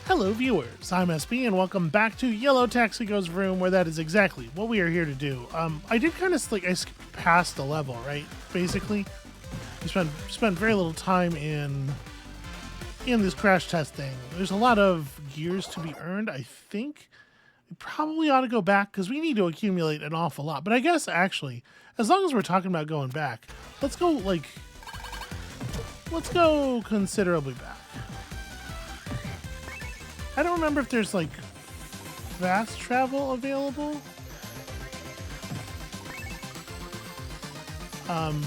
Hello viewers, I'm SB and welcome back to Yellow Taxi Goes Vroom, where that is exactly what we are here to do. I did kind of I skipped past the level, right? Basically, we spent very little time in this crash test thing. There's a lot of gears to be earned. I think we probably ought to go back because we need to accumulate an awful lot. But I guess actually, as long as we're talking about going back, let's go considerably back. I don't remember if there's like fast travel available.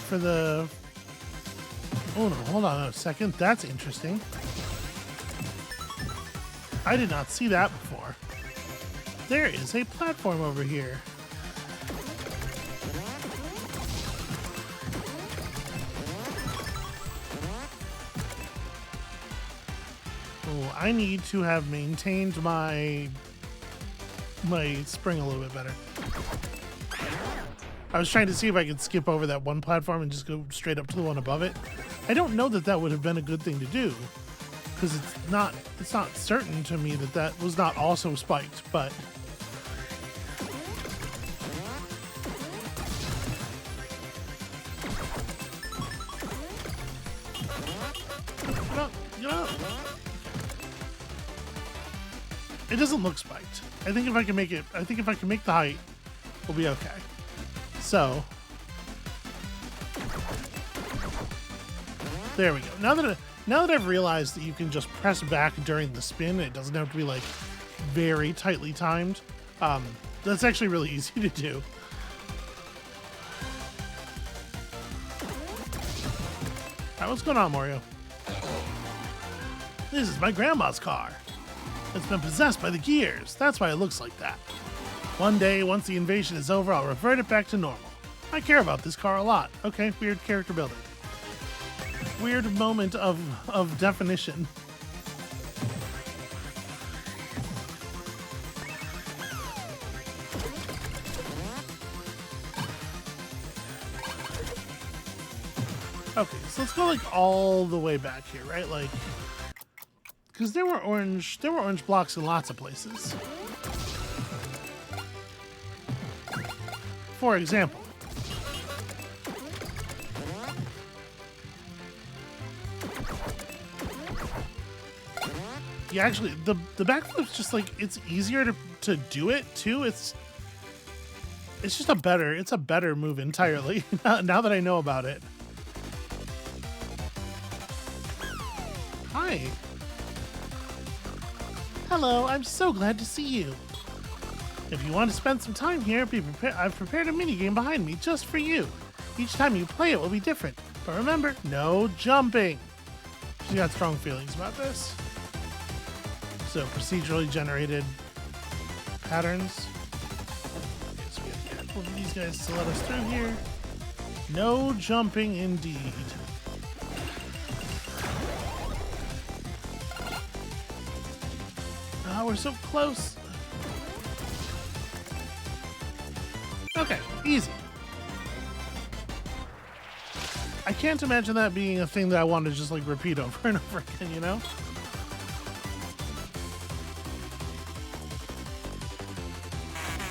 For the... Oh no, hold on a second. That's interesting. I did not see that before. There is a platform over here. Oh, I need to have maintained my spring a little bit better. I was trying to see if I could skip over that one platform and just go straight up to the one above it. I don't know that that would have been a good thing to do, because it's not certain to me that that was not also spiked, but get up. It doesn't look spiked. I think if I can make the height, we'll be okay. So there we go. Now that I've realized that you can just press back during the spin, it doesn't have to be like very tightly timed. That's actually really easy to do. Alright, what's going on, Mario? This is my grandma's car. It's been possessed by the gears. That's why it looks like that. One day, once the invasion is over, I'll revert it back to normal. I care about this car a lot. Okay, weird character building. Weird moment of definition. Okay, so let's go like all the way back here, right? Like, because there were orange blocks in lots of places. For example, yeah, actually, the backflip's just like, it's easier to do it too. It's just a better move entirely. Now that I know about it. Hi. Hello, I'm so glad to see you. If you want to spend some time here, I've prepared a minigame behind me just for you. Each time you play it will be different. But remember, no jumping. She's got strong feelings about this. So, procedurally generated patterns. Okay, so we have to get both of these guys to let us through here. No jumping indeed. Oh, we're so close. Okay, easy. I can't imagine that being a thing that I want to just like repeat over and over again, you know?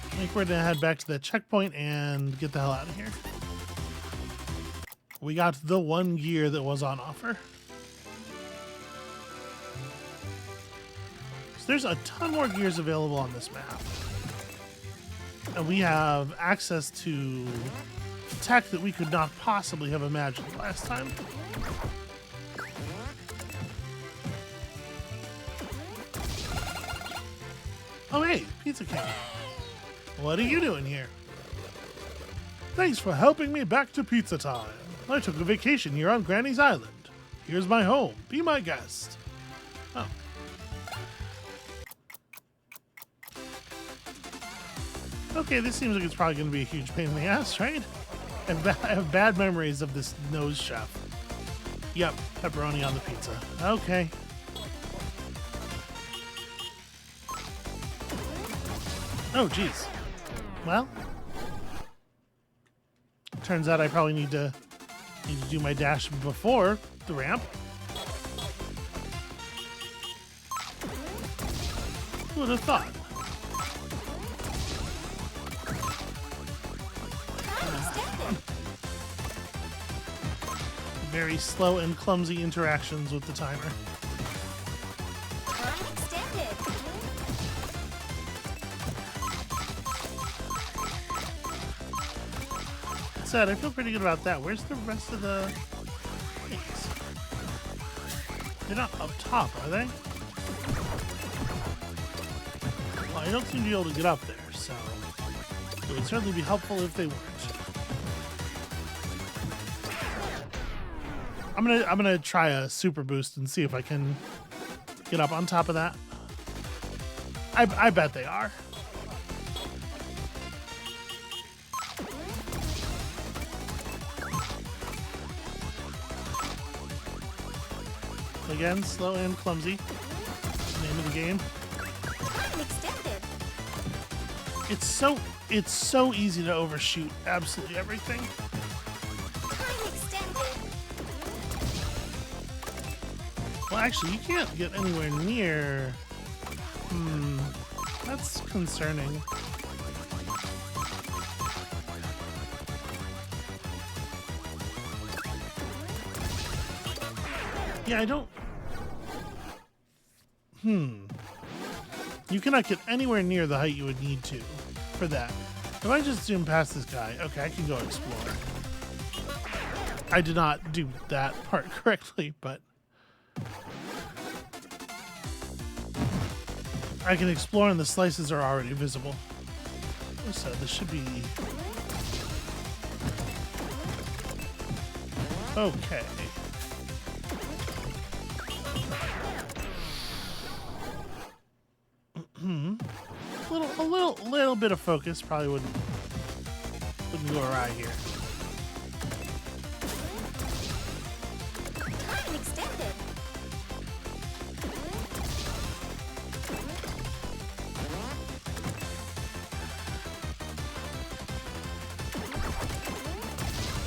I think we're gonna head back to the checkpoint and get the hell out of here. We got the one gear that was on offer. So there's a ton more gears available on this map. And we have access to tech that we could not possibly have imagined last time. Oh hey, Pizza King. What are you doing here? Thanks for helping me back to pizza time. I took a vacation here on Granny's Island. Here's my home. Be my guest. Oh. Okay, this seems like it's probably going to be a huge pain in the ass, right? I have bad memories of this nose chef. Yep, pepperoni on the pizza. Okay. Oh, geez. Well, turns out I probably need to do my dash before the ramp. Who would have thought? Very slow and clumsy interactions with the timer. That said, I feel pretty good about that. Where's the rest of the things? They're not up top, are they? Well, I don't seem to be able to get up there, so it would certainly be helpful if they weren't. I'm gonna try a super boost and see if I can get up on top of that. I bet they are. Again, slow and clumsy. Name of the game. It's so easy to overshoot absolutely everything. Well, actually, you can't get anywhere near. That's concerning. Yeah, I don't. You cannot get anywhere near the height you would need to for that. If I just zoom past this guy, okay, I can go explore. I did not do that part correctly, but I can explore and the slices are already visible. So this should be okay. A little bit of focus probably wouldn't go awry here.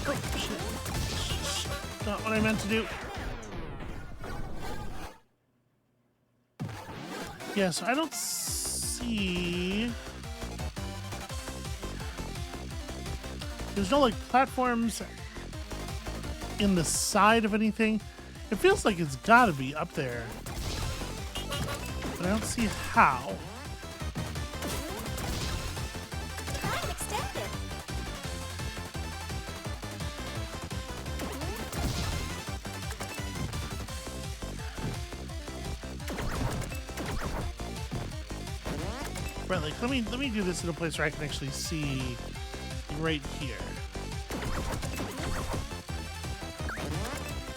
Oh shit! Not what I meant to do. Yeah, so I don't see. There's no like platforms in the side of anything. It feels like it's gotta be up there, but I don't see how. Right, like let me do this in a place where I can actually see right here.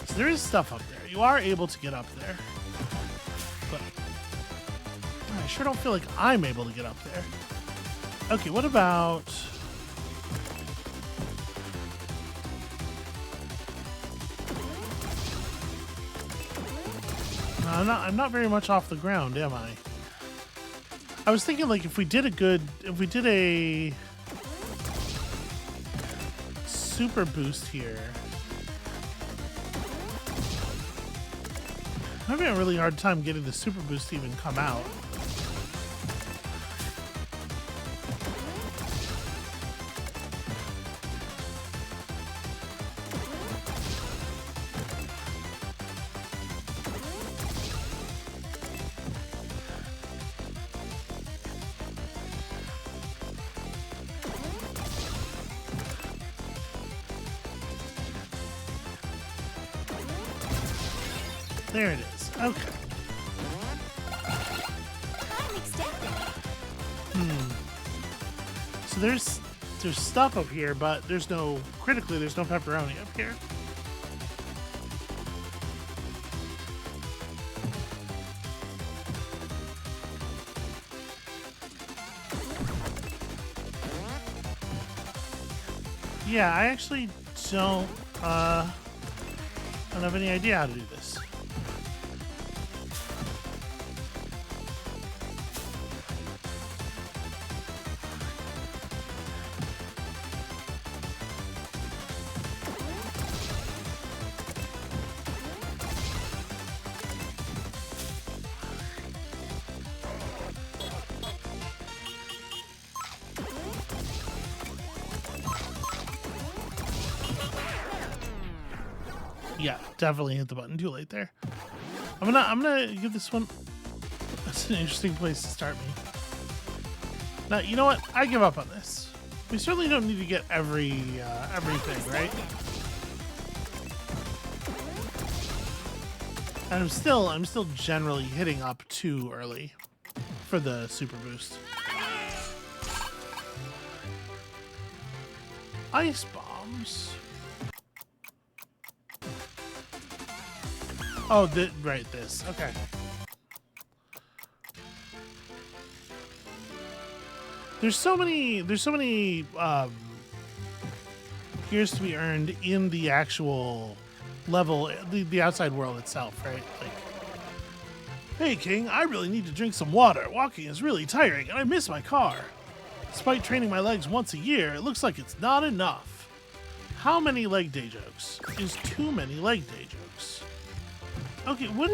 So there is stuff up there. You are able to get up there, but I sure don't feel like I'm able to get up there. Okay, what about? No, I'm not very much off the ground, am I? I was thinking like if we did a super boost here. I'm having a really hard time getting the super boost to even come out. There it is. Okay. So there's stuff up here, but there's no pepperoni up here. Yeah, I actually don't have any idea how to do this. Yeah, definitely hit the button too late there. I'm gonna give this one. That's an interesting place to start me. Now, you know what? I give up on this. We certainly don't need to get everything, right? And I'm still generally hitting up too early for the super boost. Ice bombs. Oh, right, this. Okay. There's so many gears to be earned in the actual level, the outside world itself, right? Like, hey, King, I really need to drink some water. Walking is really tiring, and I miss my car. Despite training my legs once a year, it looks like it's not enough. How many leg day jokes is too many leg day jokes? Okay, what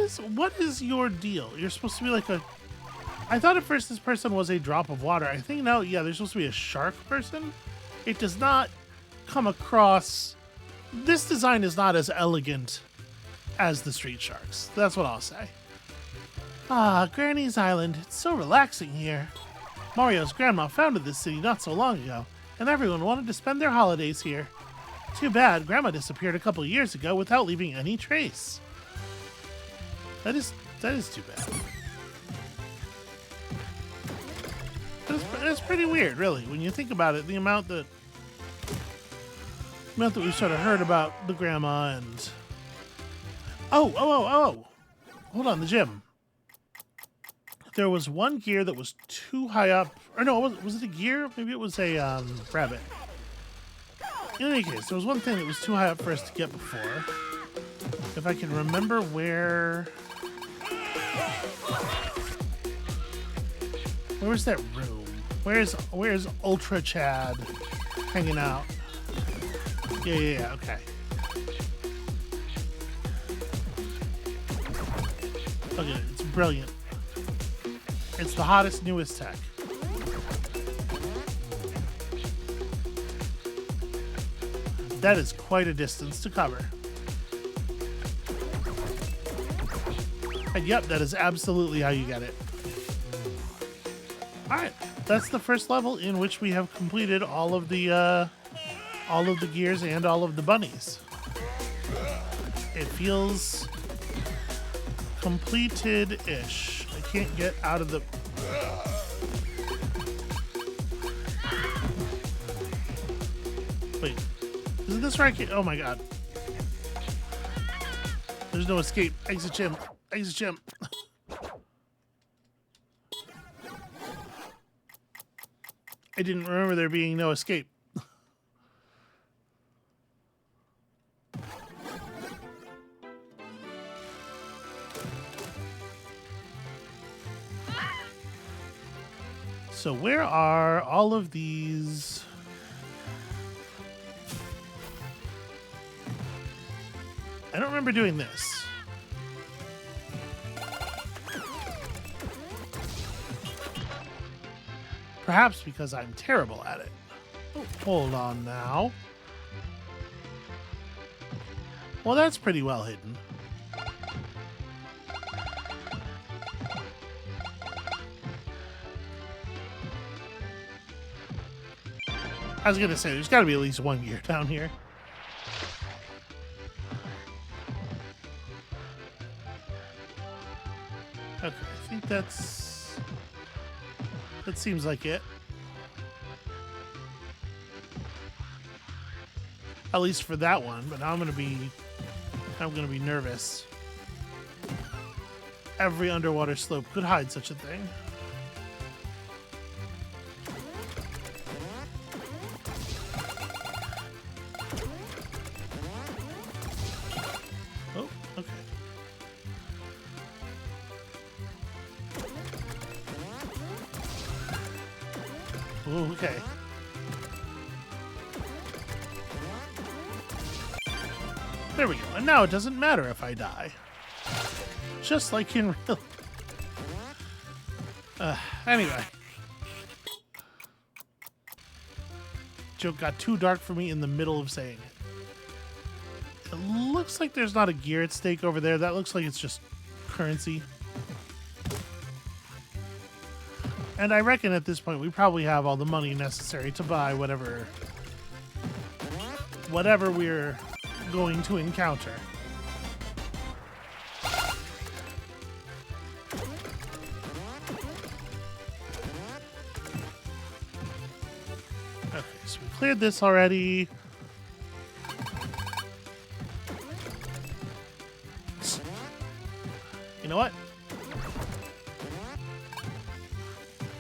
is your deal? You're supposed to be like a... I thought at first this person was a drop of water. I think now, yeah, they're supposed to be a shark person. It does not come across... This design is not as elegant as the street sharks. That's what I'll say. Ah, Granny's Island. It's so relaxing here. Mario's grandma founded this city not so long ago, and everyone wanted to spend their holidays here. Too bad Grandma disappeared a couple years ago without leaving any trace. That is too bad. That's pretty weird, really, when you think about it. The amount that we've sort of heard about the grandma and... Oh! Hold on, the gym. There was one gear that was too high up. Or no, was it a gear? Maybe it was a rabbit. In any case, there was one thing that was too high up for us to get before. If I can remember where... Where's that room? Where's Ultra Chad hanging out? Yeah, okay. Look at it, it's brilliant. It's the hottest, newest tech. That is quite a distance to cover. And yep, that is absolutely how you get it. Alright, that's the first level in which we have completed all of the gears and all of the bunnies. It feels completed-ish. I can't get out of the... Wait, isn't this where I can... Oh my god. There's no escape. Exit gym. Exit gym. I didn't remember there being no escape. So where are all of these? I don't remember doing this. Perhaps because I'm terrible at it. Oh, hold on now. Well, that's pretty well hidden. I was gonna say, there's gotta be at least one gear down here. Okay, I think that seems like it. At least for that one, but now I'm gonna be nervous. Every underwater slope could hide such a thing. Oh, okay. Oh, okay. There we go. And now it doesn't matter if I die. Just like in real... Anyway. Joke got too dark for me in the middle of saying it. It looks like there's not a gear at stake over there. That looks like it's just currency. And I reckon at this point we probably have all the money necessary to buy whatever we're going to encounter. Okay, so we cleared this already. You know what?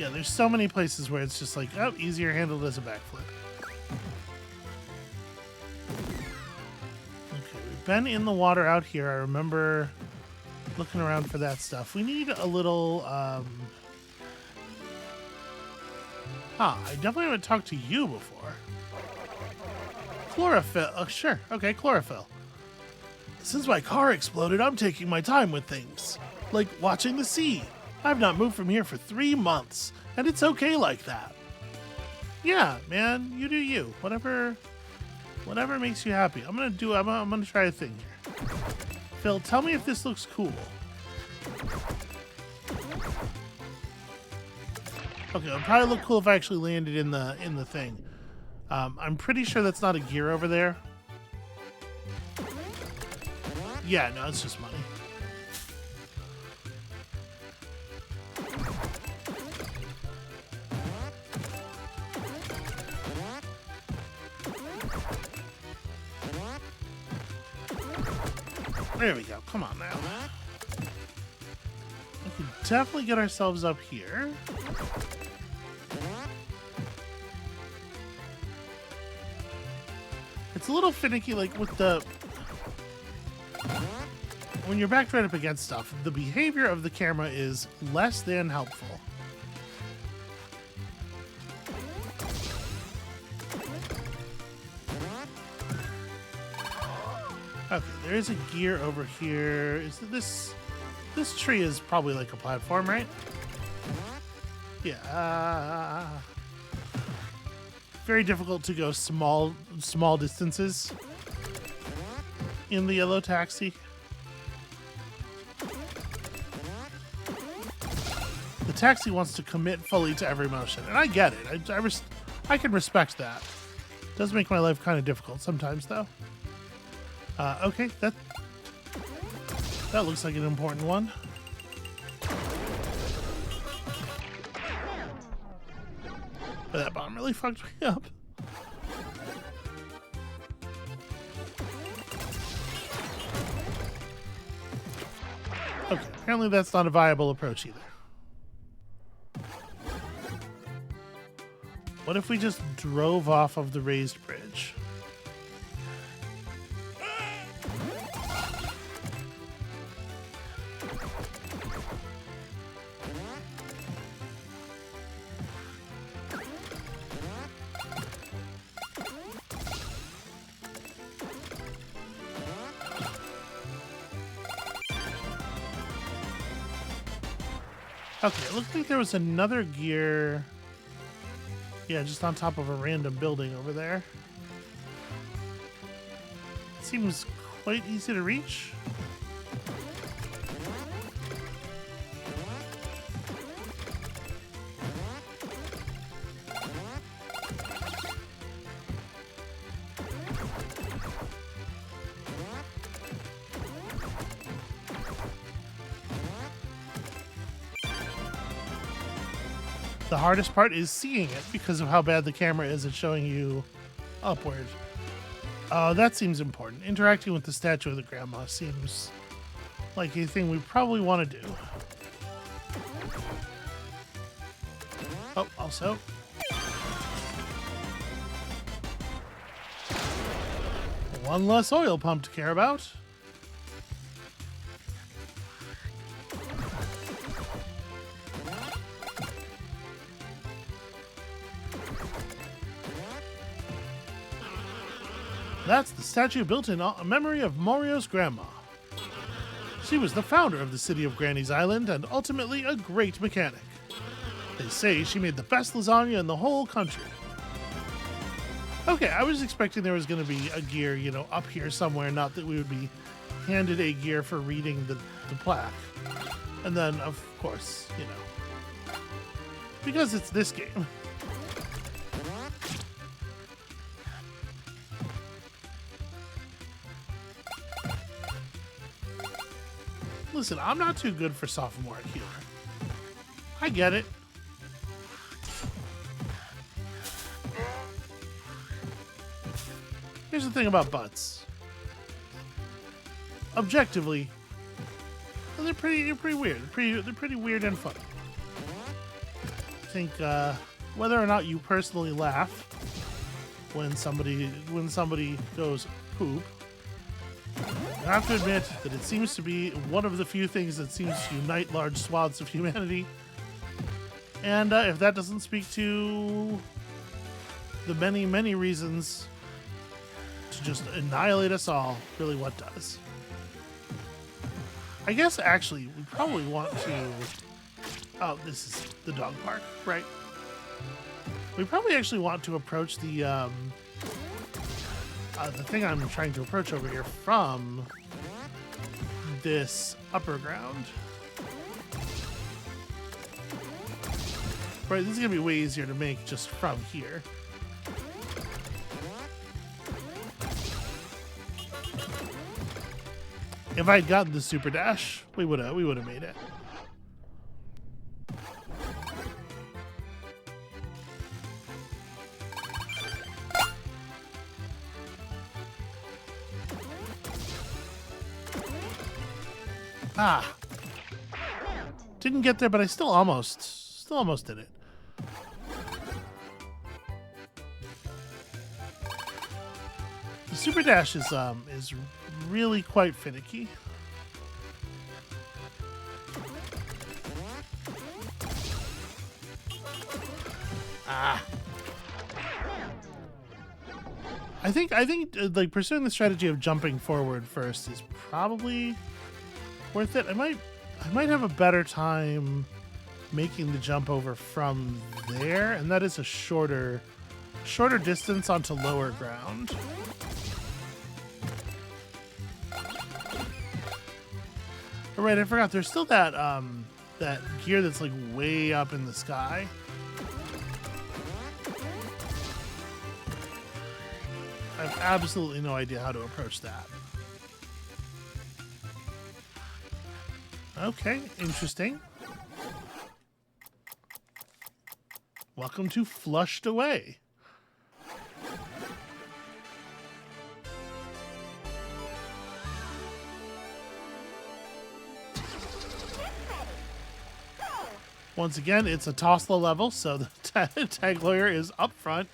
Yeah, there's so many places where it's just like, oh, easier handled as a backflip. Okay, we've been in the water out here. I remember looking around for that stuff. We need a little, I definitely haven't talked to you before. Chlorophyll. Oh, sure. Okay, chlorophyll. Since my car exploded, I'm taking my time with things. Like watching the sea. I've not moved from here for 3 months, and it's okay like that. Yeah, man, you do you. Whatever makes you happy. I'm gonna try a thing here. Phil, tell me if this looks cool. Okay, it'll probably look cool if I actually landed in the thing. I'm pretty sure that's not a gear over there. Yeah, no, it's just money. There we go. Come on now. We can definitely get ourselves up here. It's a little finicky, like with the... When you're backed right up against stuff, the behavior of the camera is less than helpful. Okay, there is a gear over here. Is this tree is probably like a platform, right? Yeah. Very difficult to go small distances in the yellow taxi. The taxi wants to commit fully to every motion, and I get it. I can respect that. It does make my life kind of difficult sometimes, though. Okay, that looks like an important one. But that bomb really fucked me up. Okay, apparently that's not a viable approach either. What if we just drove off of the raised bridge? Okay, it looked like there was another gear. Yeah, just on top of a random building over there. Seems quite easy to reach. The hardest part is seeing it because of how bad the camera is at showing you upward. That seems important. Interacting with the statue of the grandma seems like a thing we probably want to do. Oh, also. One less oil pump to care about. That's the statue built in memory of Mario's grandma. She was the founder of the city of Granny's Island and ultimately a great mechanic. They say she made the best lasagna in the whole country. Okay, I was expecting there was going to be a gear, you know, up here somewhere, not that we would be handed a gear for reading the plaque. And then, of course, you know, because it's this game. Listen, I'm not too good for sophomore humor. I get it. Here's the thing about butts. Objectively, they're pretty weird. They're pretty weird and fun. I think whether or not you personally laugh when somebody goes poop, I have to admit that it seems to be one of the few things that seems to unite large swaths of humanity. And if that doesn't speak to the many, many reasons to just annihilate us all, really what does? I guess actually we probably want to... Oh, this is the dog park, right? We probably actually want to approach the thing I'm trying to approach over here from this upper ground. Right, this is gonna be way easier to make just from here. If I had gotten the super dash, we would have made it. Ah, didn't get there, but I still almost did it. The super dash is really quite finicky. Ah. I think like pursuing the strategy of jumping forward first is probably worth it. I might have a better time making the jump over from there, and that is a shorter distance onto lower ground. Oh, right, I forgot. There's still that that gear that's like way up in the sky. I have absolutely no idea how to approach that. Okay, interesting. Welcome to Flushed Away. Once again, it's a Tosla level, so the tag lawyer is up front.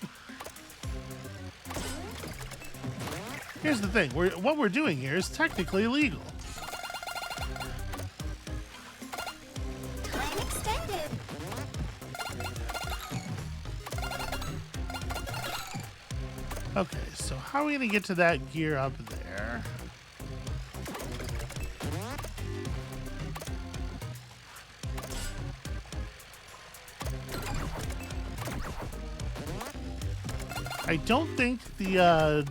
Here's the thing, what we're doing here is technically illegal. Time extended. Okay, so how are we going to get to that gear up there? I don't think the,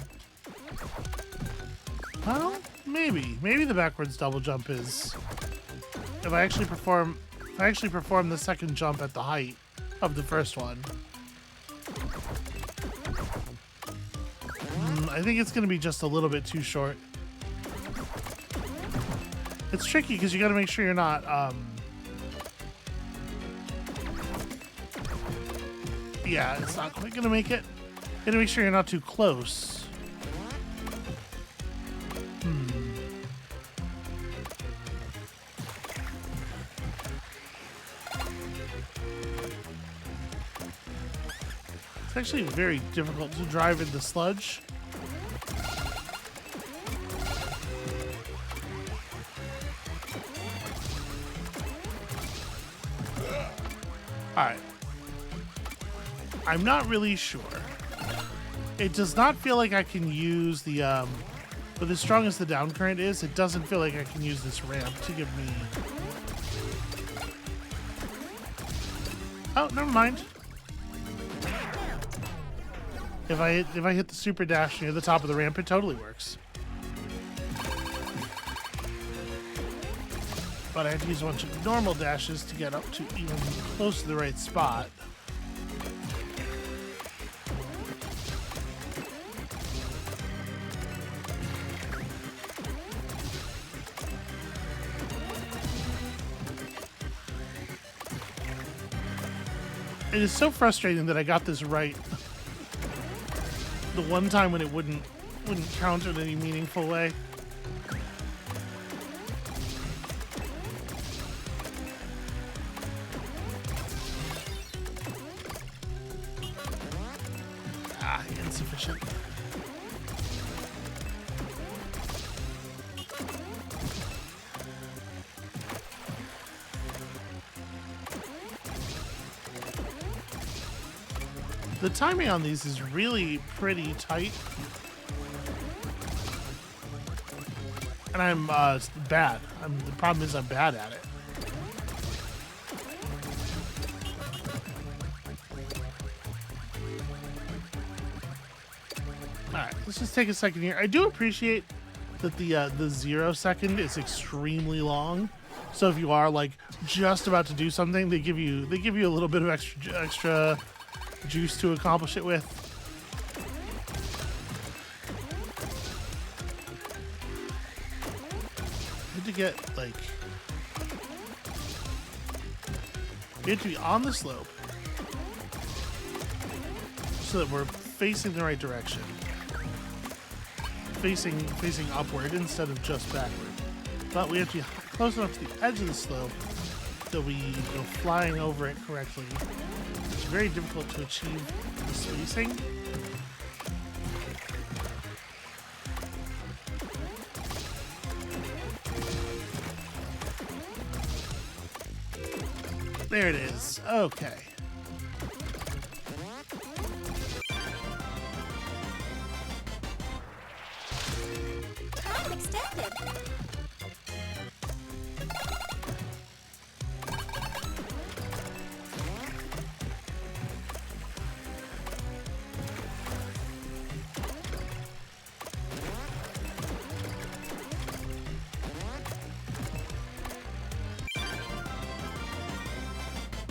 well, maybe the backwards double jump is, if I actually perform the second jump at the height of the first one. I think it's going to be just a little bit too short. It's tricky because you got to make sure you're not, yeah, it's not quite going to make it. Gotta make sure you're not too close. It's actually very difficult to drive in the sludge. Alright. I'm not really sure. It does not feel like I can use the, but as strong as the down current is, it doesn't feel like I can use this ramp to give me... Oh, never mind. If I hit the super dash near the top of the ramp, it totally works. But I have to use a bunch of normal dashes to get up to even close to the right spot. It is so frustrating that I got this right the one time when it wouldn't count in any meaningful way. Ah, insufficient. The timing on these is really pretty tight. And I'm bad. The problem is I'm bad at it. Alright, let's just take a second here. I do appreciate that the 0 second is extremely long. So if you are like just about to do something, they give you a little bit of extra juice to accomplish it with. I had to get like you have to be on the slope so that we're facing the right direction. Facing upward instead of just backward. But we have to be close enough to the edge of the slope that we go flying over it correctly. It's very difficult to achieve the spacing. There it is. Okay. Time extended.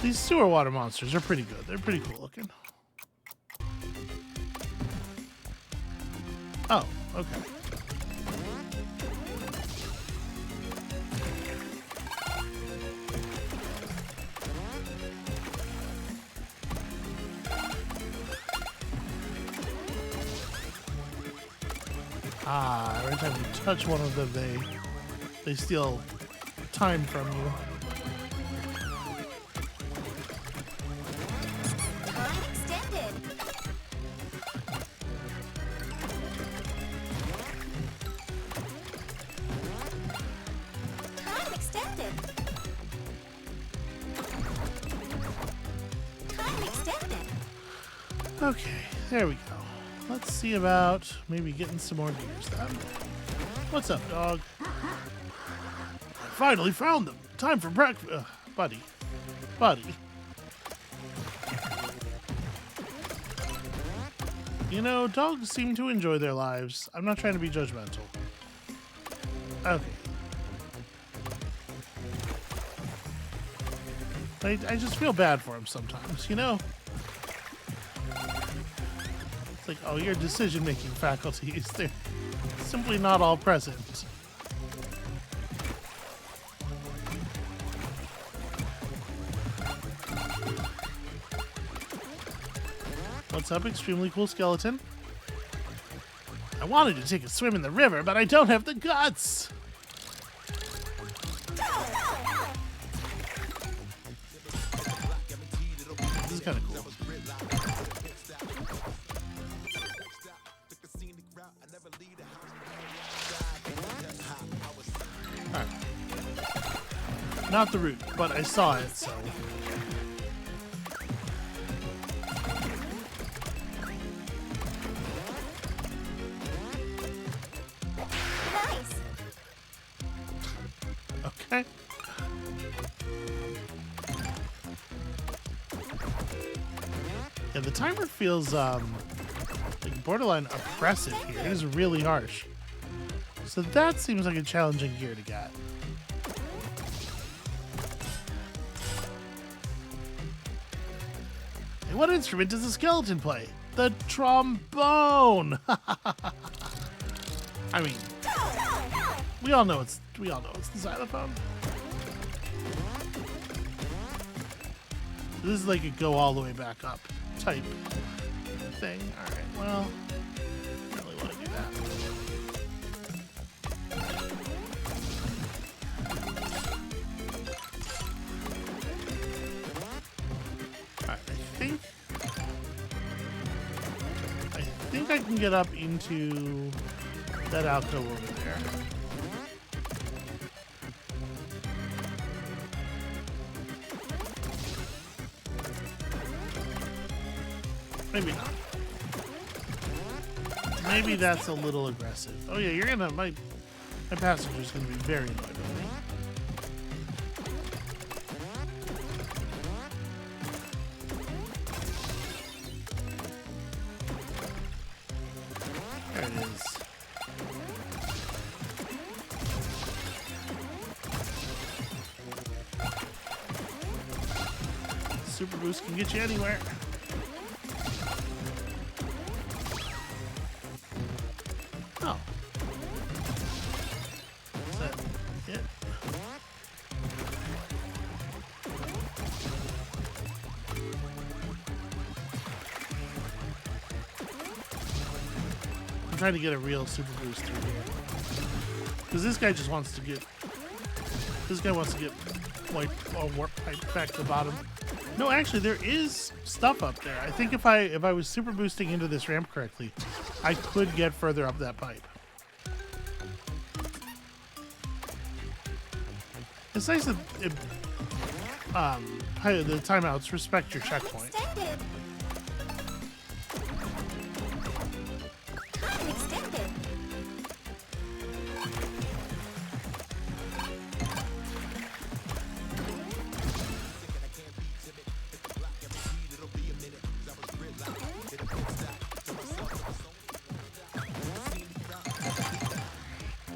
These sewer water monsters are pretty good. They're pretty cool looking. Oh, okay. Ah, every time you touch one of them, they steal time from you. Time extended. Time extended. Time extended. Okay, there we go. Let's see about maybe getting some more gears then. What's up, dog? Finally found them. Time for breakfast. Buddy. You know, dogs seem to enjoy their lives. I'm not trying to be judgmental. Okay. I just feel bad for him sometimes, you know? It's like, oh, your decision-making faculties, they're simply not all present. What's up, extremely cool skeleton? I wanted to take a swim in the river, but I don't have the guts! This is kind of cool. Alright. Not the root, but I saw it, so... Nice. Okay. Yeah, the timer feels like borderline oppressive here. It is really harsh. So that seems like a challenging gear to get. Hey, what instrument does the skeleton play? The trombone. I mean, we all know it's the xylophone. This is like a go all the way back up type thing. All right, well, I really want to do that. All right, I think I can get up into that alcove over there. Maybe not. Maybe that's a little aggressive. Oh yeah, you're gonna my passenger's gonna be very annoyed with me. There it is. Super boost can get you anywhere. Oh. Is that it? I'm trying to get a real super boost through here. Because this guy just wants to get... This guy wants to get like a warp pipe back to the bottom. No, actually, there is stuff up there. I think if I was super boosting into this ramp correctly, I could get further up that pipe. It's nice that the timeouts respect your checkpoint. Extended. Time extended.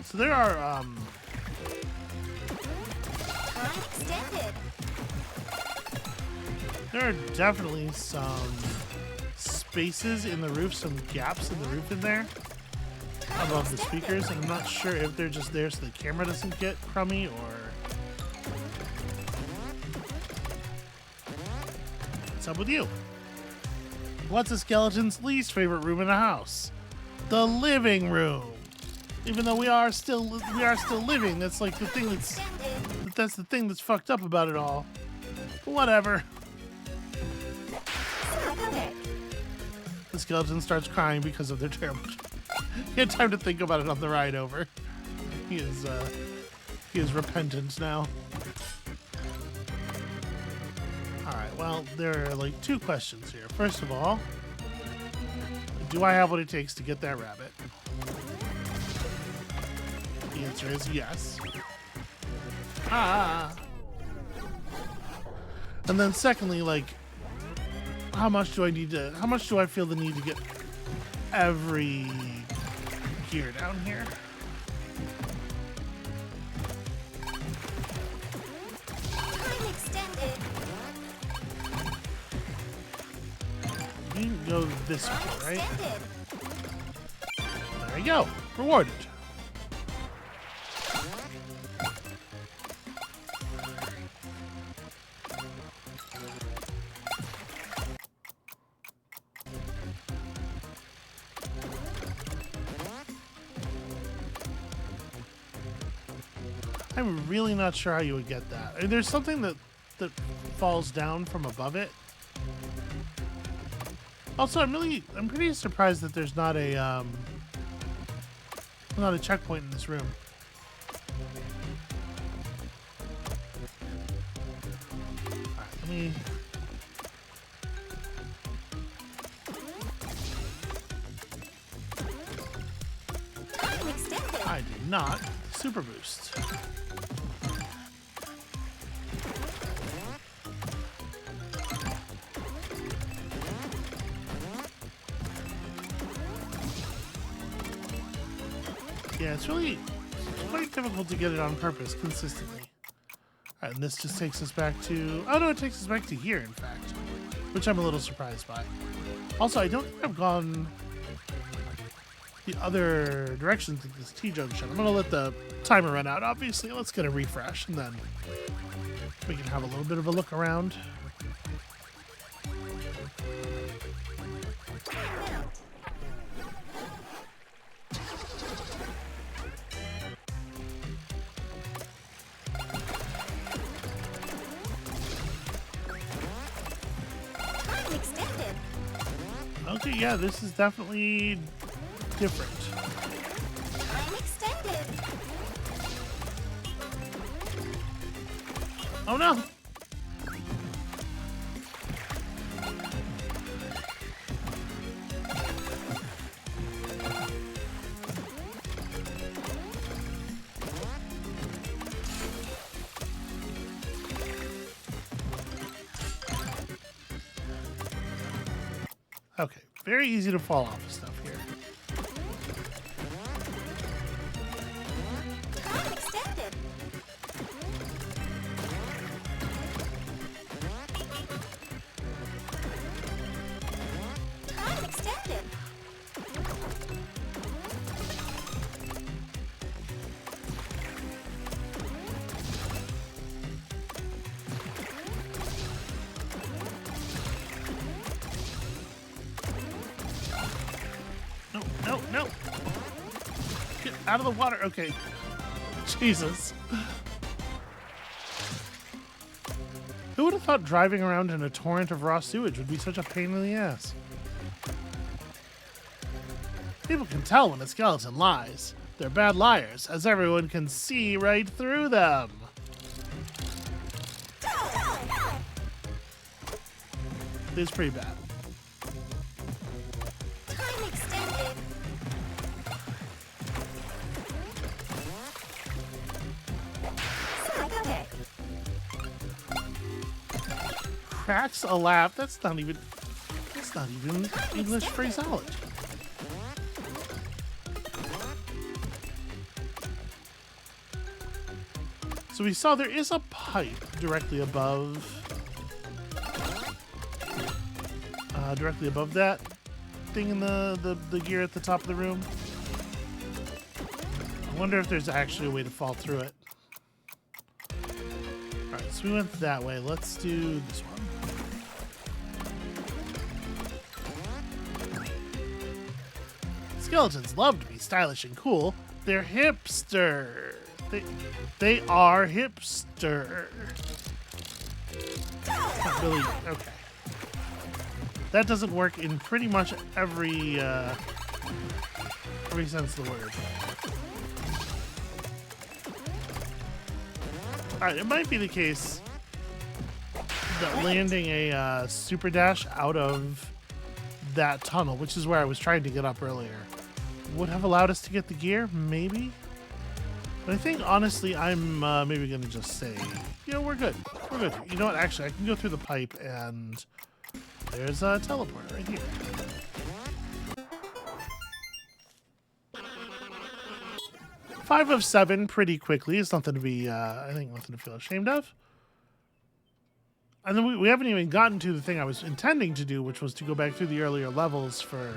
So there are Time extended. there are definitely some spaces in the roof, some gaps in the roof in there above the speakers, and I'm not sure if they're just there so the camera doesn't get crummy or what's up with you? What's a skeleton's least favorite room in a house? The living room. Even though we are still living, that's like the thing that's the thing that's fucked up about it all. Whatever. The skeleton starts crying because of their terrible. He had time to think about it on the ride over. He is repentant now. All right. Well, there are like two questions here. First of all, do I have what it takes to get that rabbit? The answer is yes. Ah. And then secondly, like, how much do I feel the need to get every gear down here? Time extended. You can go this way, Time right? extended. There you go. Rewarded. I'm really not sure how you would get that. I mean, there's something that falls down from above it. Also, I'm pretty surprised that there's not a checkpoint in this room. Alright, let me. Time extended. I did not super boost. Yeah, it's quite difficult to get it on purpose consistently. All right, and this just takes us back to... Oh, no, it takes us back to here, in fact, which I'm a little surprised by. Also, I don't think I've gone the other direction to this T-junction. I'm going to let the timer run out, obviously. Let's get a refresh, and then we can have a little bit of a look around. Extended. Okay, yeah, this is definitely different. Time extended. Oh no! Okay, very easy to fall off of stuff here. Time extended. Time extended. No, no, no! Get out of the water! Okay. Jesus. Who would have thought driving around in a torrent of raw sewage would be such a pain in the ass? People can tell when a skeleton lies. They're bad liars, as everyone can see right through them. It's pretty bad. Time extended. Okay. Cracks a lap. That's not even English phraseology. So we saw there is a pipe directly above that thing in the gear at the top of the room. I wonder if there's actually a way to fall through it. Alright, so we went that way. Let's do this one. Skeletons love to be stylish and cool. They're hipster. They are hipster. Not really. Okay. That doesn't work in pretty much every sense of the word. Alright, it might be the case that landing a super dash out of that tunnel, which is where I was trying to get up earlier, would have allowed us to get the gear, maybe? But I think, honestly, I'm maybe going to just say, you know, we're good. We're good. You know what? Actually, I can go through the pipe, and there's a teleporter right here. Five of 7 pretty quickly. It's nothing to be, I think, nothing to feel ashamed of. And then we haven't even gotten to the thing I was intending to do, which was to go back through the earlier levels for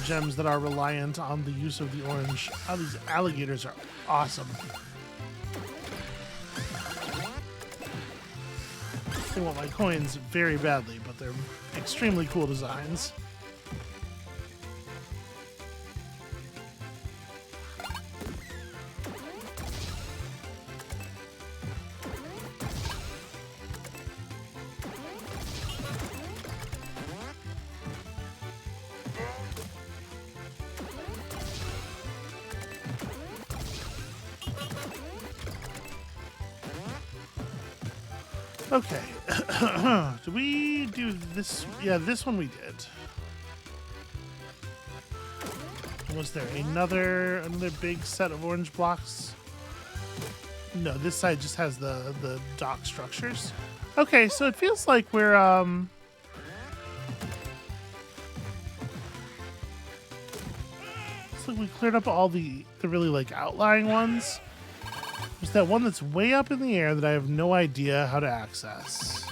gems that are reliant on the use of the orange. Oh, these alligators are awesome. They want my coins very badly, but they're extremely cool designs. Okay. Did we do this? Yeah, this one we did. Was there another big set of orange blocks? No, this side just has the dock structures. Okay, so it feels like we're Looks like we cleared up all the really like outlying ones. There's that one that's way up in the air that I have no idea how to access.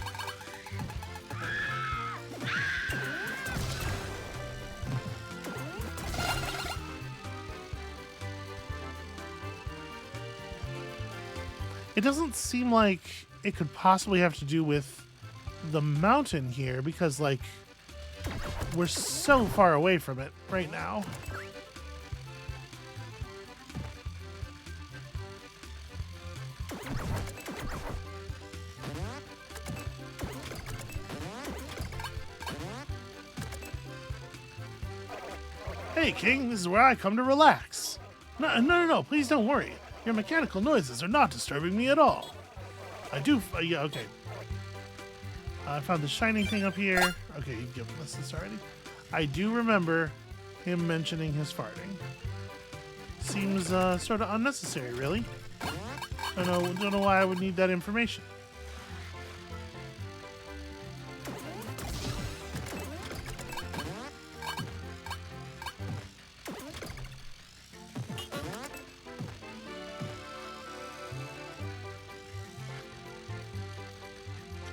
It doesn't seem like it could possibly have to do with the mountain here because, like, we're so far away from it right now. Hey, King, this is where I come to relax. No, please don't worry. Your mechanical noises are not disturbing me at all. Yeah, okay. I found the shining thing up here. Okay, you've given us this already. I do remember him mentioning his farting. Seems sort of unnecessary, really. Don't know why I would need that information.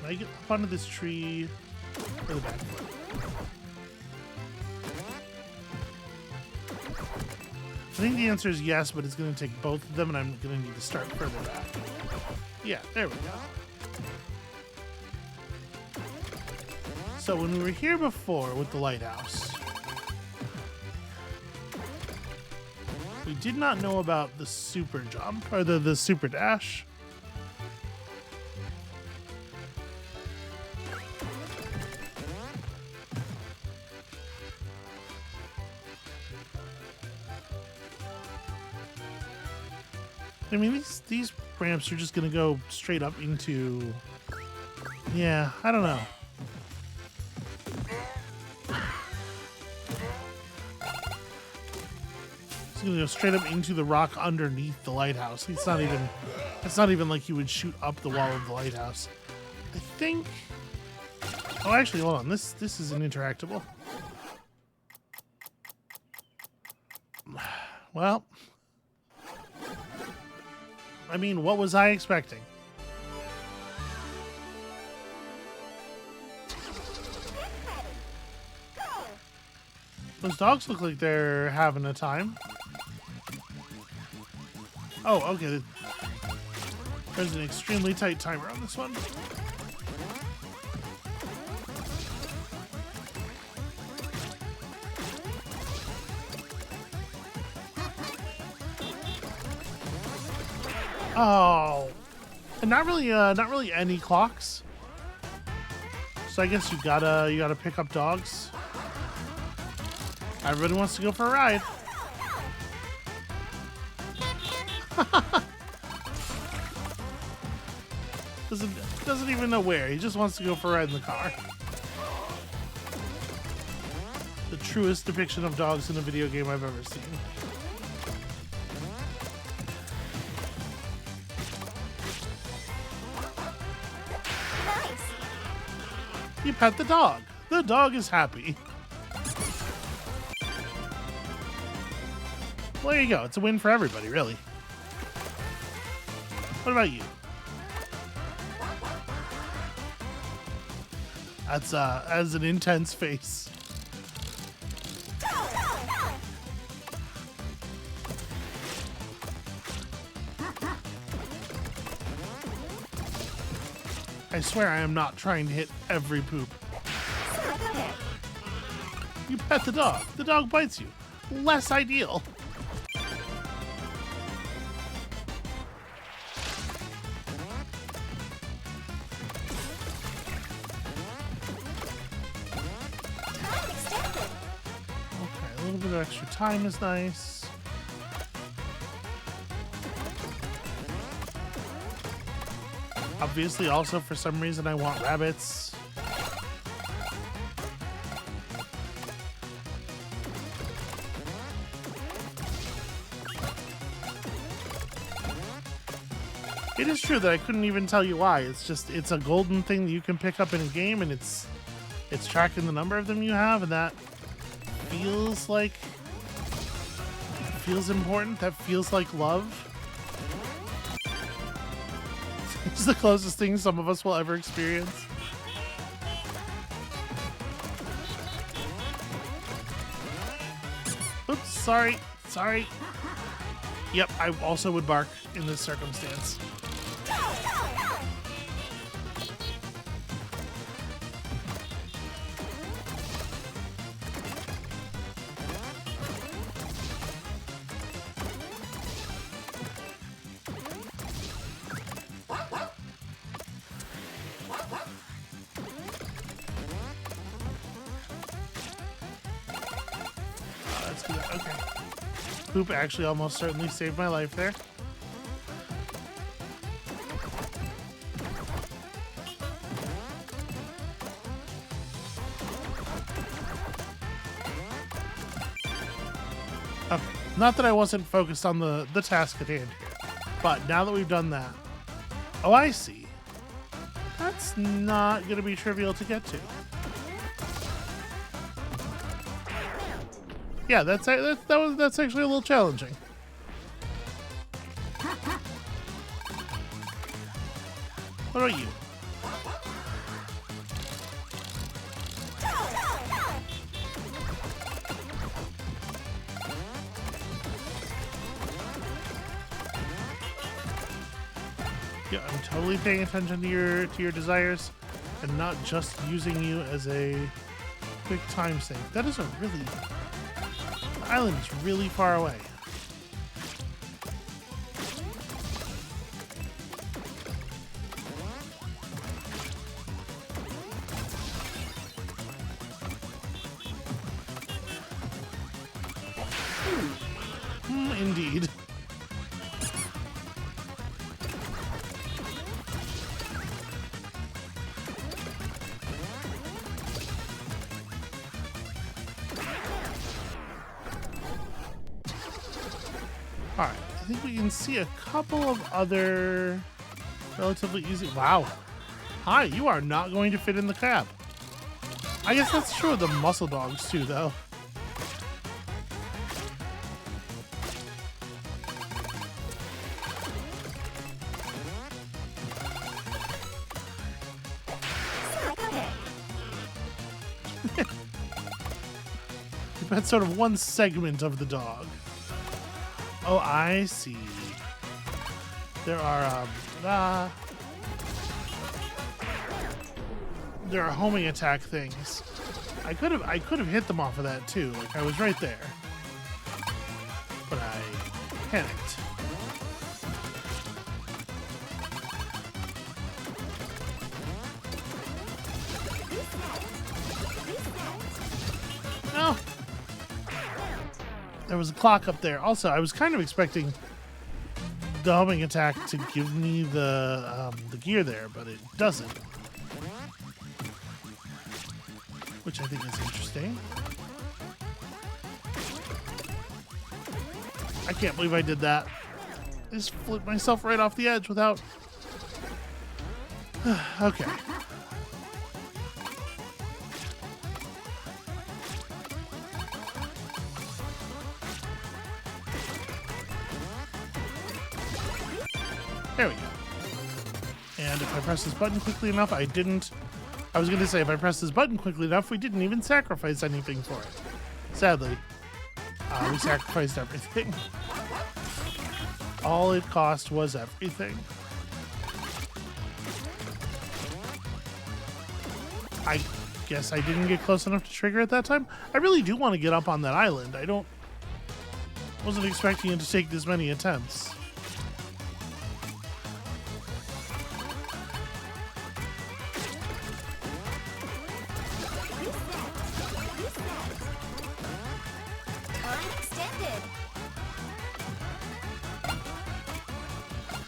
Can I get up onto this tree or the back foot? I think the answer is yes, but it's going to take both of them, and I'm going to need to start further back. Yeah, there we go. So when we were here before with the lighthouse, we did not know about the super jump, or the super dash. I mean, these ramps are just gonna go straight up into... Yeah, I don't know. It's gonna go straight up into the rock underneath the lighthouse. It's not even like you would shoot up the wall of the lighthouse. I think... Oh, actually, hold on. This isn't interactable. Well... I mean, what was I expecting? Those dogs look like they're having a time. Oh, okay. There's an extremely tight timer on this one. Oh, and not really any clocks. So I guess you gotta pick up dogs. Everybody wants to go for a ride. Doesn't even know where. He just wants to go for a ride in the car. The truest depiction of dogs in a video game I've ever seen. You pet the dog. The dog is happy. Well, there you go. It's a win for everybody, really. What about you? That's an intense face. I swear I am not trying to hit every poop. You pet the dog. The dog bites you. Less ideal. Okay, a little bit of extra time is nice. Obviously, also, for some reason, I want rabbits. It is true that I couldn't even tell you why. It's a golden thing that you can pick up in a game, and it's tracking the number of them you have, and that feels like feels important, that feels like love. It's the closest thing some of us will ever experience. Oops, sorry. Yep, I also would bark in this circumstance. Let's do that. Okay. Poop actually almost certainly saved my life there. Okay. Not that I wasn't focused on the task at hand here, but now that we've done that. Oh, I see. That's not going to be trivial to get to. Yeah, that's actually a little challenging. What about you? Yeah, I'm totally paying attention to your desires and not just using you as a quick time sink. That is a really... The island is really far away. Indeed. Alright, I think we can see a couple of other relatively easy... Wow. Hi, you are not going to fit in the cab. I guess that's true of the muscle dogs too, though. That's sort of one segment of the dog. Oh, I see. There are homing attack things. I could have hit them off of that too. Like I was right there, but I panicked. No. There was a clock up there. Also, I was kind of expecting the homing attack to give me the gear there, but it doesn't. Which I think is interesting. I can't believe I did that. I just flipped myself right off the edge without... Okay. There we go. And if I press this button quickly enough, I didn't... I was going to say, if I press this button quickly enough, we didn't even sacrifice anything for it. Sadly, we sacrificed everything. All it cost was everything. I guess I didn't get close enough to trigger at that time. I really do want to get up on that island. Wasn't expecting it to take this many attempts.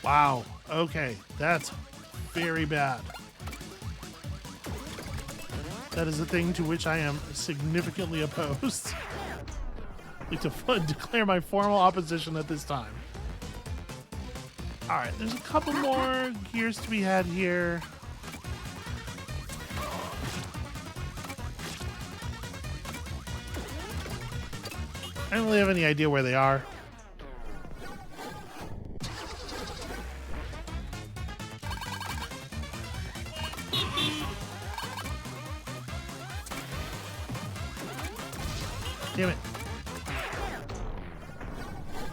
Wow. Okay. That's very bad. That is a thing to which I am significantly opposed. I'd like to declare my formal opposition at this time. Alright, there's a couple more gears to be had here. I don't really have any idea where they are. Damn it.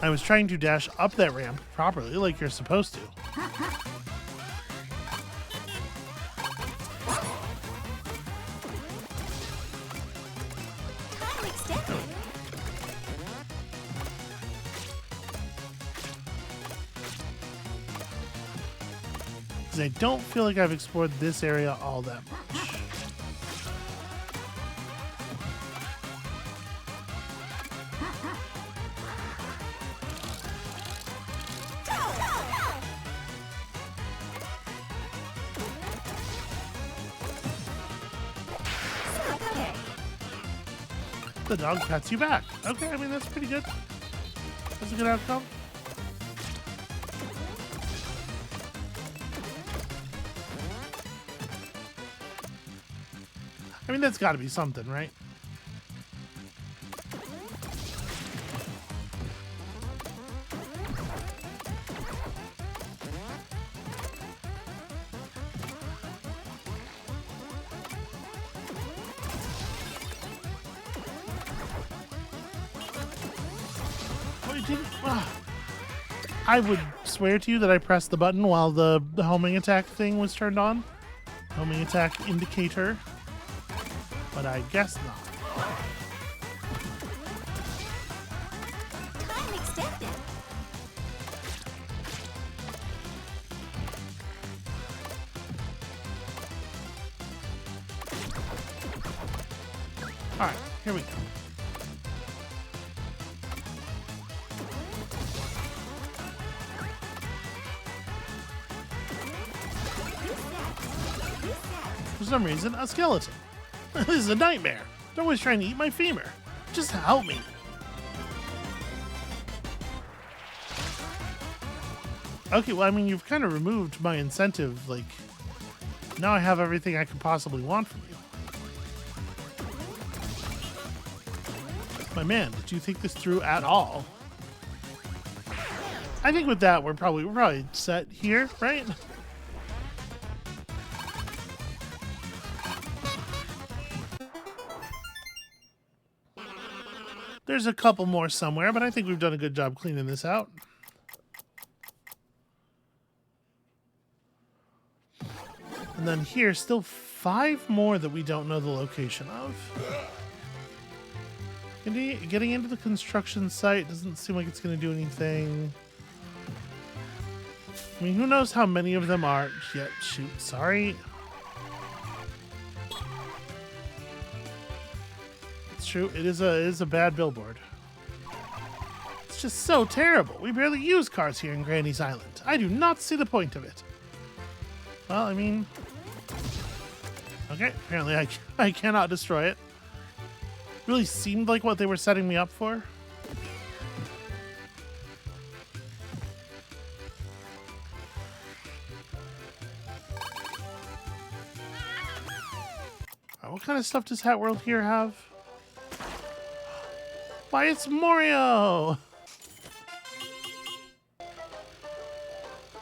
I was trying to dash up that ramp properly, like you're supposed to. Time extended. Because I don't feel like I've explored this area all that much. Okay. The dog pats you back. Okay, I mean, that's pretty good. That's a good outcome. I mean, that's got to be something, right? Oh, you didn't. I would swear to you that I pressed the button while the homing attack thing was turned on. Homing attack indicator. But I guess not. Time extended. Alright, here we go. For some reason, a skeleton. This is a nightmare. They're always trying to eat my femur. Just help me. Okay, well, I mean, you've kind of removed my incentive. Like, now I have everything I could possibly want from you. My man, did you think this through at all? I think with that, we're probably set here, right? There's a couple more somewhere, but I think we've done a good job cleaning this out. And then here, still 5 more that we don't know the location of. Getting into the construction site doesn't seem like it's going to do anything. I mean, who knows how many of them are? Yeah, shoot, sorry. It's true, it is a bad billboard. It's just so terrible. We barely use cars here in Granny's Island. I do not see the point of it. Well, I mean... Okay, apparently I cannot destroy it. Really seemed like what they were setting me up for. What kind of stuff does Hat World here have? Why, it's Mario!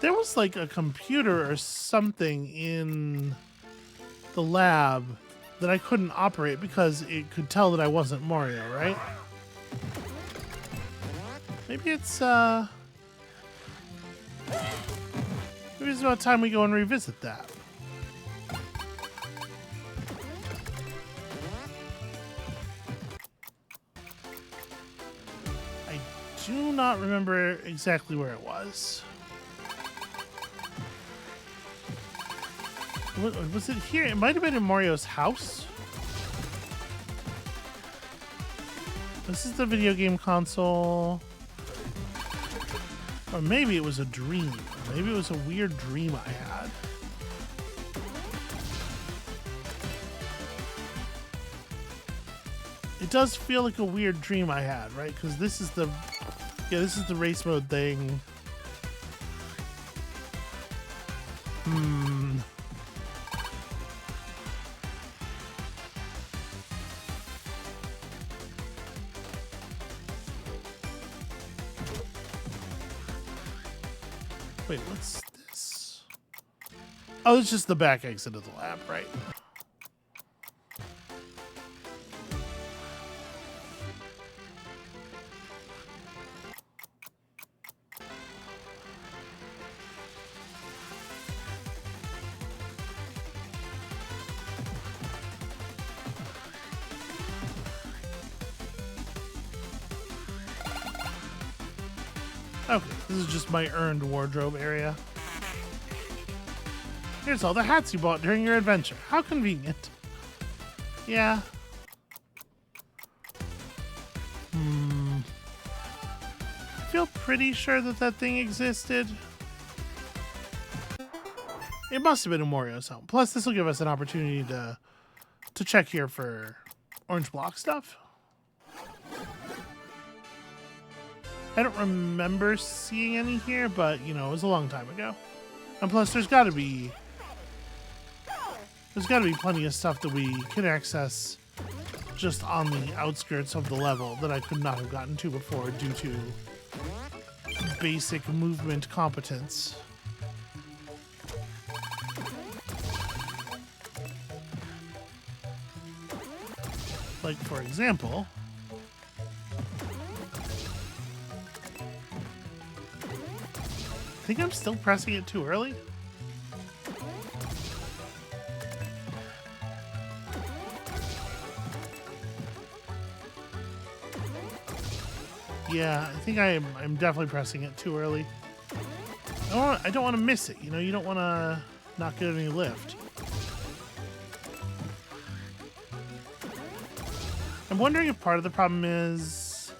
There was like a computer or something in the lab that I couldn't operate because it could tell that I wasn't Mario, right? Maybe it's about time we go and revisit that. I do not remember exactly where it was. Was it here? It might have been in Mario's house. This is the video game console. Or maybe it was a dream. Maybe it was a weird dream I had. It does feel like a weird dream I had, right? Because this is the... Yeah, this is the race mode thing. Wait, what's this? Oh, it's just the back exit of the lab, right? Okay, this is just my earned wardrobe area. Here's all the hats you bought during your adventure. How convenient. Yeah. I feel pretty sure that that thing existed. It must have been a Morio's home. Plus, this will give us an opportunity to check here for orange block stuff. I don't remember seeing any here, but, you know, it was a long time ago. And plus, there's got to be plenty of stuff that we can access just on the outskirts of the level that I could not have gotten to before due to basic movement competence. Like, for example, I think I'm still pressing it too early. Yeah, I think I'm definitely pressing it too early. I don't want to miss it, you know? You don't want to not get any lift. I'm wondering if part of the problem is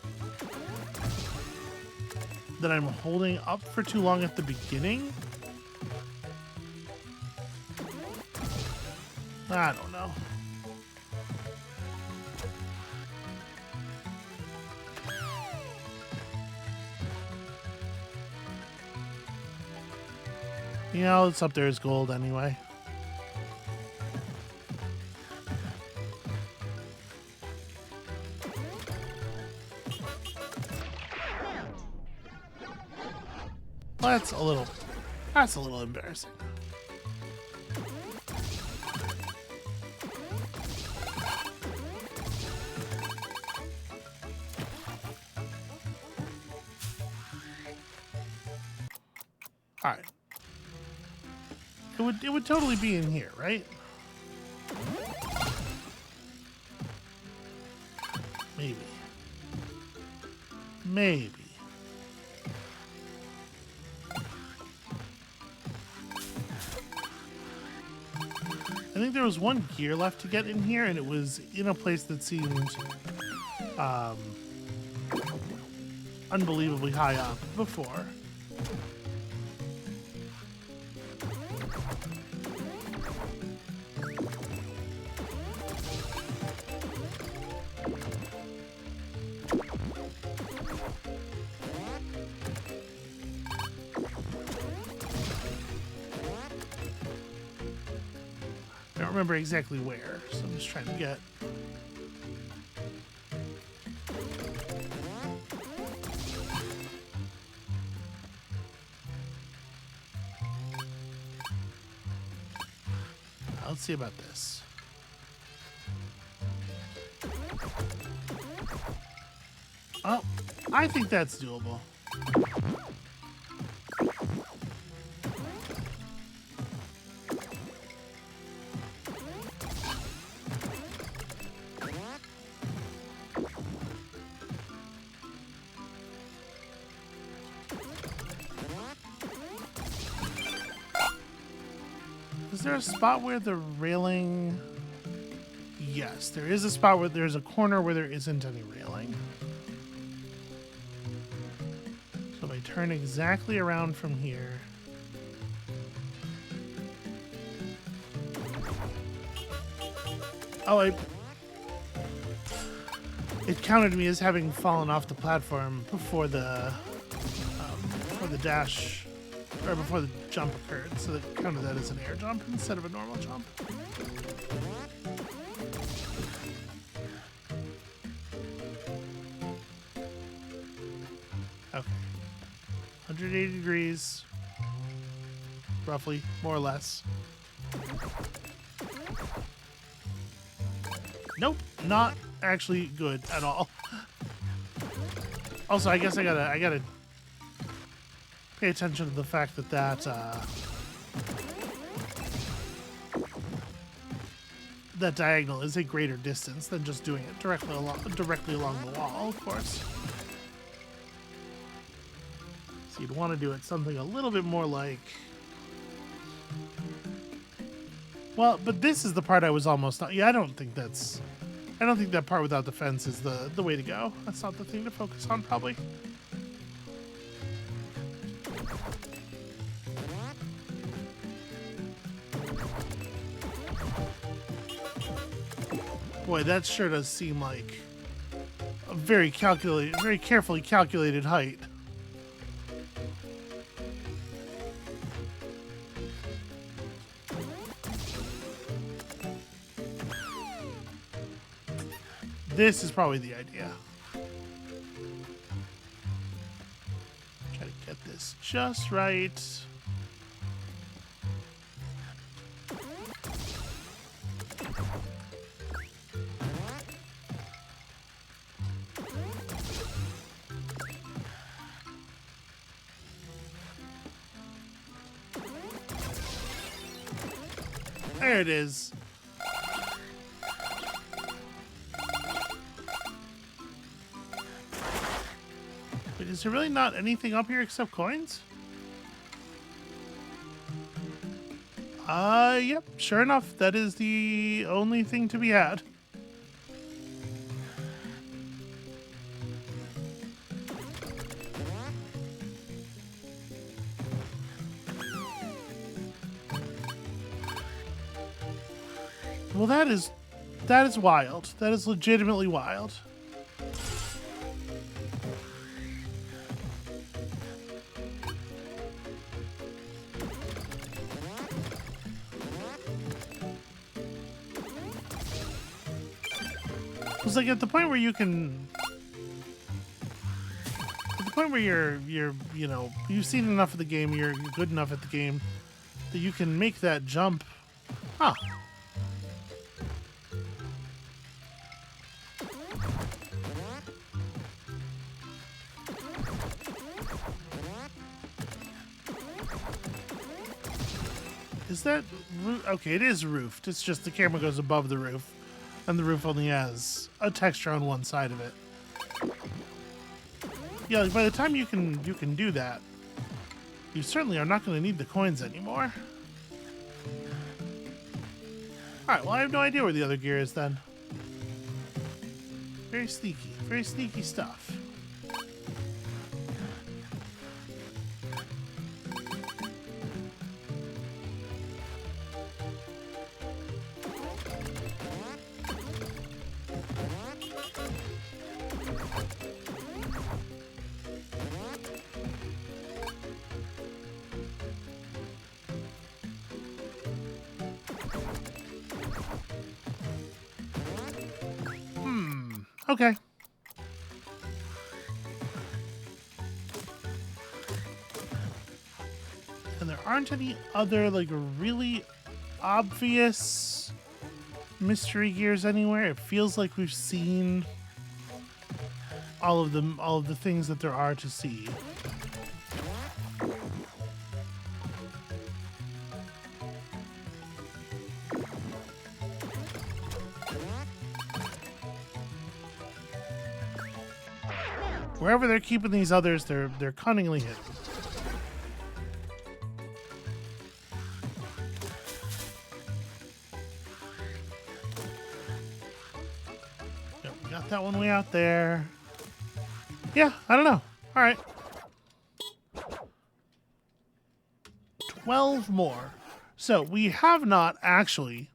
that I'm holding up for too long at the beginning. I don't know. Yeah, it's up there as gold anyway. That's a little embarrassing. All right. It would totally be in here, right? Maybe. Maybe. I think there was one gear left to get in here, and it was in a place that seemed unbelievably high up before. I don't remember exactly where, so I'm just trying to get... Let's see about this. Oh, I think that's doable. Is there a spot where the railing... Yes, there is a spot where there's a corner where there isn't any railing. So if I turn exactly around from here... Oh, it counted me as having fallen off the platform before the dash... Or before the jump occurred, so that counted that as an air jump instead of a normal jump. Okay. 180 degrees. Roughly, more or less. Nope, not actually good at all. Also, I guess I gotta pay attention to the fact that that diagonal is a greater distance than just doing it directly along the wall, of course. So you'd want to do it something a little bit more like... Well, but this is the part I was almost not... Yeah, I don't think that part without the fence is the way to go. That's not the thing to focus on, probably. Boy, that sure does seem like a very carefully calculated height. This is probably the idea. Try to get this just right. There it is. Wait, is there really not anything up here except coins? Yep, sure enough, that is the only thing to be had. Well, that is wild. That is legitimately wild. It's like at the point where you can, at the point where you're you know, you've seen enough of the game, you're good enough at the game that you can make that jump. Huh. Is that okay? It is roofed. It's just the camera goes above the roof, and the roof only has a texture on one side of it. Yeah, like by the time you can do that, you certainly are not going to need the coins anymore. All right. Well, I have no idea where the other gear is then. Very sneaky stuff. Okay. And there aren't any other, like, really obvious mystery gears anywhere. It feels like we've seen all of the things that there are to see. Wherever they're keeping these others, they're cunningly hidden. Yep, we got that one way out there. Yeah, I don't know. All right. 12 more. So we have not actually,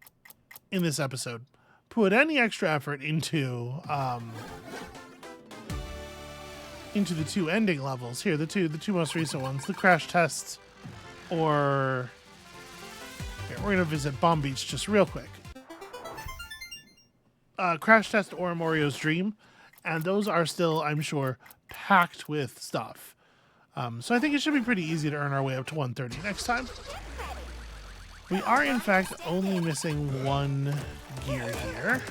in this episode, put any extra effort into the two ending levels here, the two most recent ones, the crash tests, or here, we're gonna visit Bomb Beach just real quick. Crash test or Mario's Dream, and those are still, I'm sure, packed with stuff. So I think it should be pretty easy to earn our way up to 130 next time. We are in fact only missing one gear here.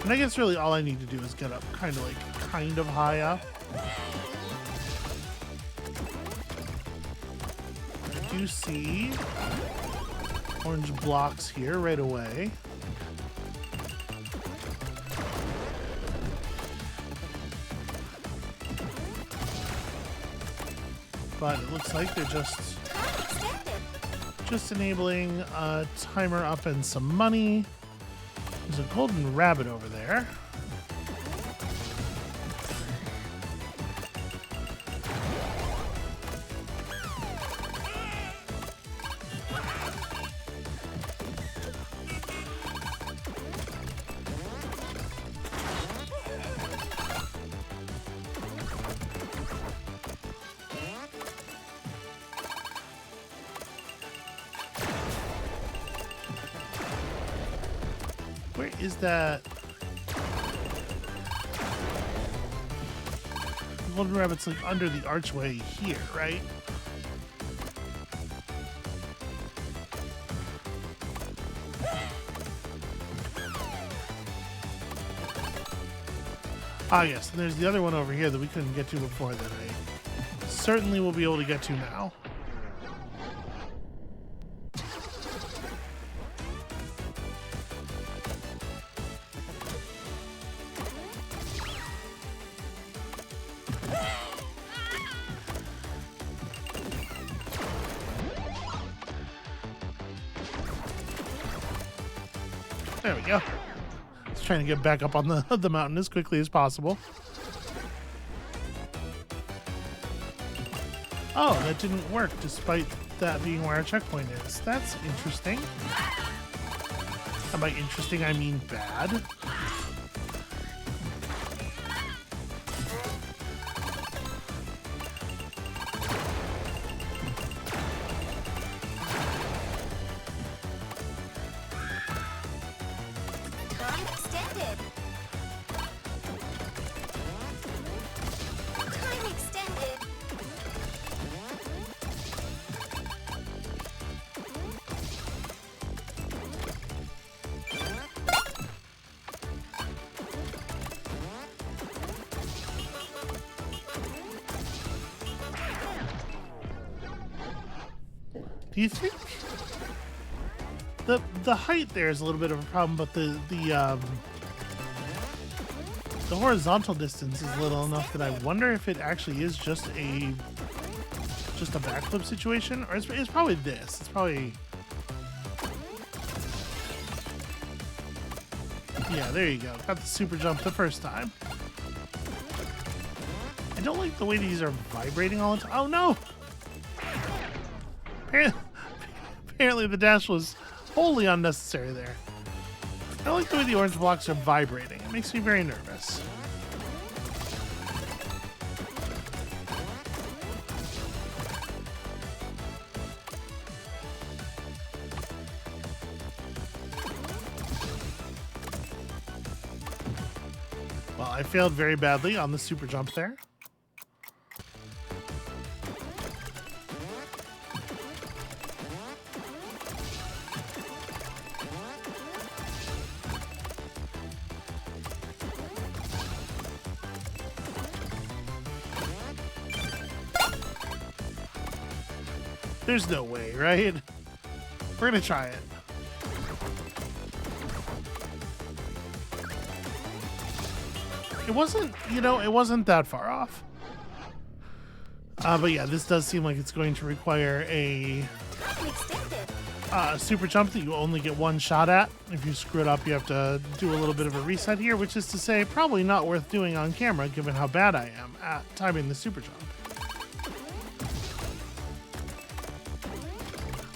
And I guess really all I need to do is get up kind of high up. I do see orange blocks here right away. but it looks like they're Time extended. just enabling a timer up and some money. There's a golden rabbit over there. Where is that? The golden rabbit's like under the archway here, right? Ah, yes, and there's the other one over here that we couldn't get to before that I certainly will be able to get to now. There we go. Just trying to get back up on the mountain as quickly as possible. Oh, that didn't work despite that being where our checkpoint is. That's interesting. And by interesting, I mean bad. Time extended. Time extended. Do you think the height there is a little bit of a problem, but the horizontal distance is little enough that I wonder if it actually is just a backflip situation, or it's probably this. It's probably, yeah. There you go. Got the super jump the first time. I don't like the way these are vibrating all the time. Oh no! Apparently the dash was wholly unnecessary there. I don't like the way the orange blocks are vibrating. It makes me very nervous. Well, I failed very badly on the super jump there. There's no way, right? We're gonna try it. It wasn't, it wasn't that far off. But yeah, this does seem like it's going to require a Time extended. super jump that you only get one shot at. If you screw it up, you have to do a little bit of a reset here, which is to say probably not worth doing on camera given how bad I am at timing the super jump.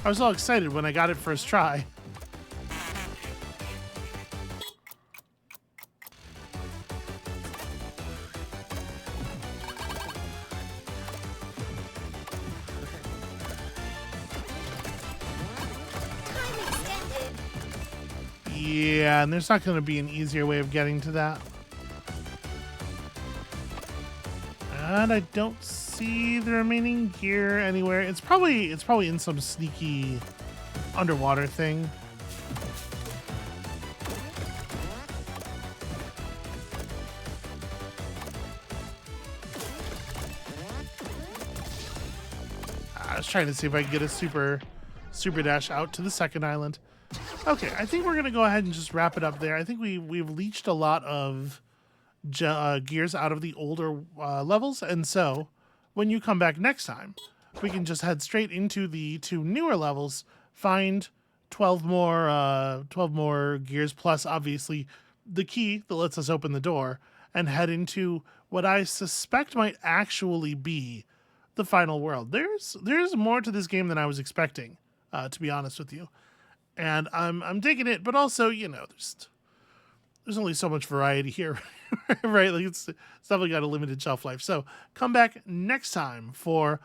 I was all excited when I got it first try. Time extended. Yeah, and there's not going to be an easier way of getting to that. And I don't see the remaining gear anywhere. It's probably in some sneaky underwater thing. I was trying to see if I can get a super dash out to the second island. Okay, I think we're gonna go ahead and just wrap it up there. I think we've leached a lot of gears out of the older levels, and so when you come back next time, we can just head straight into the 2 newer levels, find 12 more gears, plus obviously the key that lets us open the door, and head into what I suspect might actually be the final world. There's more to this game than I was expecting, to be honest with you, and I'm digging it. But also, there's only so much variety here, right? Like it's definitely got a limited shelf life. So come back next time for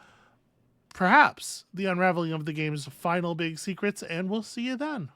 perhaps the unraveling of the game's final big secrets, and we'll see you then.